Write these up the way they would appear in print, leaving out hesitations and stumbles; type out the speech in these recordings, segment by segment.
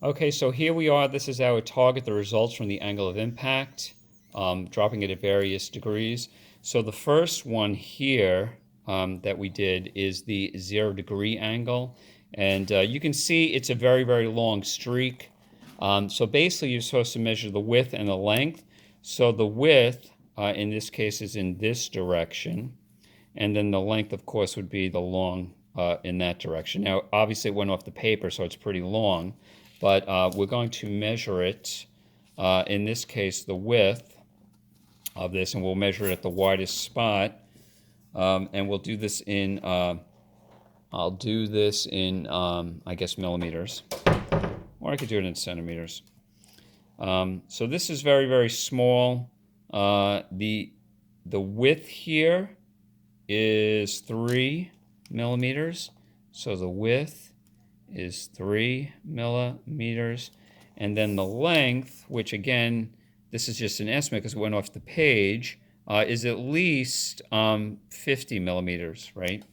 Okay, so here we are. This is our target, the results from the angle of impact, dropping it at various degrees. So the first one here that we did is the 0 degree angle. And you can see it's a very, very long streak. So basically, you're supposed to measure the width and the length. So the width, in this case, is in this direction. And then the length, of course, would be the long in that direction. Now, obviously, it went off the paper, so it's pretty long, but we're going to measure it, in this case, the width of this, and we'll measure it at the widest spot. And we'll do this in, I'll do this in, I guess, millimeters, or I could do it in centimeters. So this is very, very small. The width here is 3 millimeters. So the width is 3 millimeters. And then the length, which again, this is just an estimate because it went off the page, is at least 50 millimeters, right?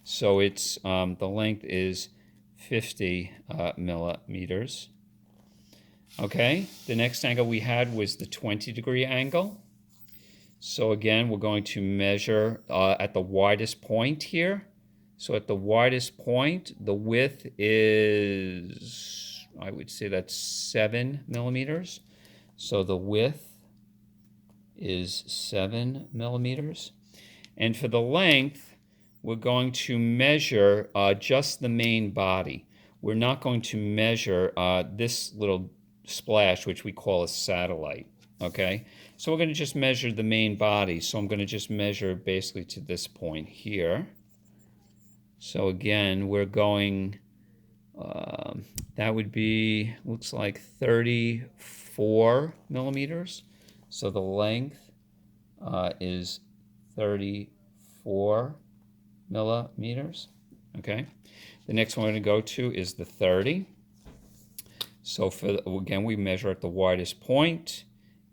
So it's the length is 50 millimeters. Okay, the next angle we had was the 20-degree angle. So again, we're going to measure at the widest point here. So at the widest point, the width is, I would say that's 7 millimeters. So the width is 7 millimeters. And for the length, we're going to measure just the main body. We're not going to measure this little splash, which we call a satellite. Okay, so we're going to just measure the main body. So I'm going to just measure basically to this point here. So again, we're going, that would be, looks like 34 millimeters. So the length is 34 millimeters. Okay, the next one we're going to go to is the 30. So again, we measure at the widest point.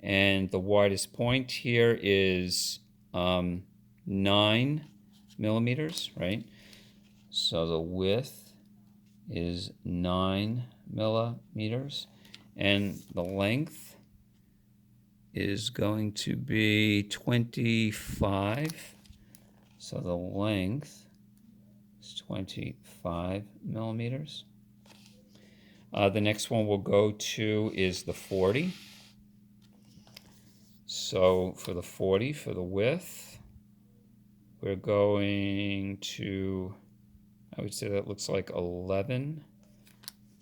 And the widest point here is 9 millimeters, right? So the width is 9 millimeters. And the length is going to be 25. So the length is 25 millimeters. The next one we'll go to is the 40. So for the 40, for the width, we're going to, I would say that looks like 11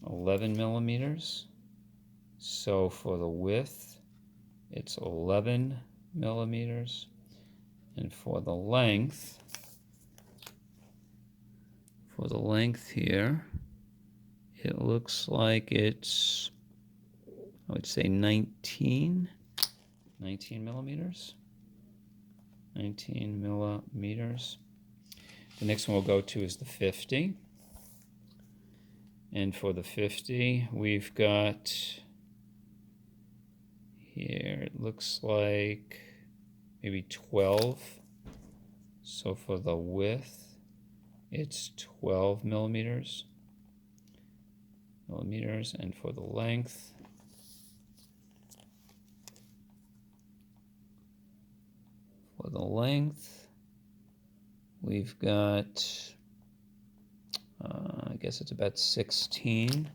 millimeters. So for the width, it's 11 millimeters. And for the length here, it looks like it's, I would say 19 millimeters. 19 millimeters. The next one we'll go to is the 50. And for the 50, we've got here, it looks like maybe 12. So for the width, it's 12 millimeters. And for the length, we've got, I guess it's about 16.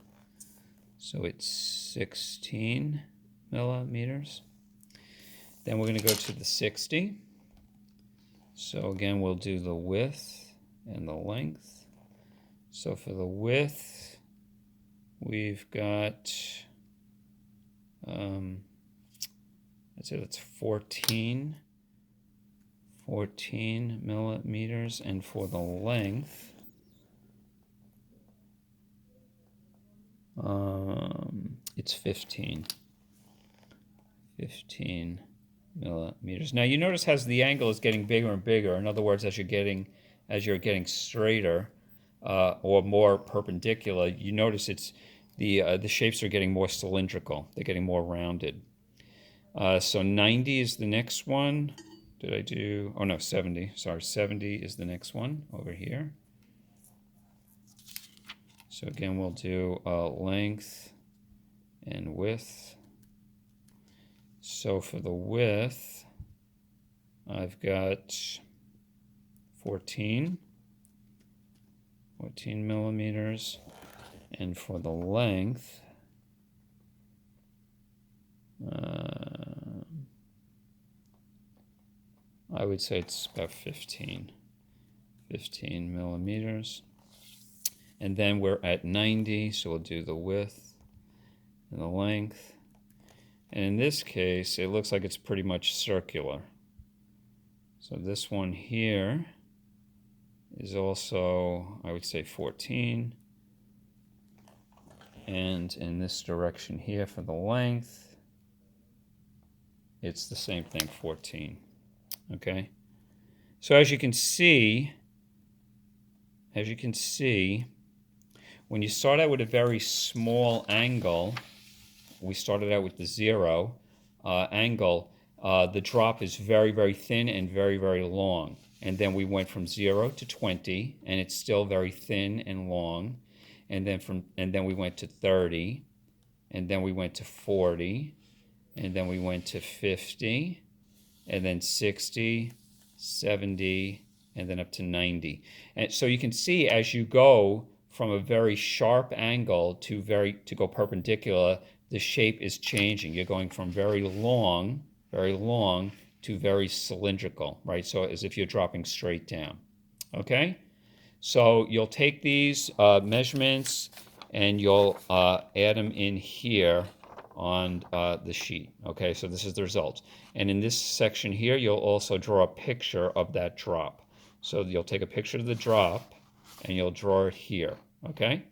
So it's 16 millimeters. Then we're going to go to the 60. So again, we'll do the width and the length. So for the width, we've got, I'd say that's 14 millimeters. And for the length, it's 15 millimeters. Now you notice as the angle is getting bigger and bigger, in other words, as you're getting straighter or more perpendicular, you notice it's the shapes are getting more cylindrical. They're getting more rounded. So 90 is the next one. Did I do? Oh no, 70. Sorry, 70 is the next one over here. So again, we'll do length and width. So for the width, I've got 14 millimeters, and for the length, I would say it's about 15 millimeters. And then we're at 90, so we'll do the width and the length. And in this case, it looks like it's pretty much circular. So this one here is also, I would say, 14. And in this direction here for the length, it's the same thing, 14. Okay? So as you can see, when you start out with a very small angle, we started out with the 0 angle, the drop is very, very thin and very, very long. And then we went from 0 to 20, and it's still very thin and long. And then we went to 30, and then we went to 40, and then we went to 50, and then 60, 70, and then up to 90. And so you can see as you go from a very sharp angle to go perpendicular, the shape is changing. You're going from very long to very cylindrical, right? So as if you're dropping straight down. Okay? So you'll take these measurements and you'll add them in here on the sheet. Okay, so this is the results. And in this section here, you'll also draw a picture of that drop. So you'll take a picture of the drop and you'll draw it here. Okay?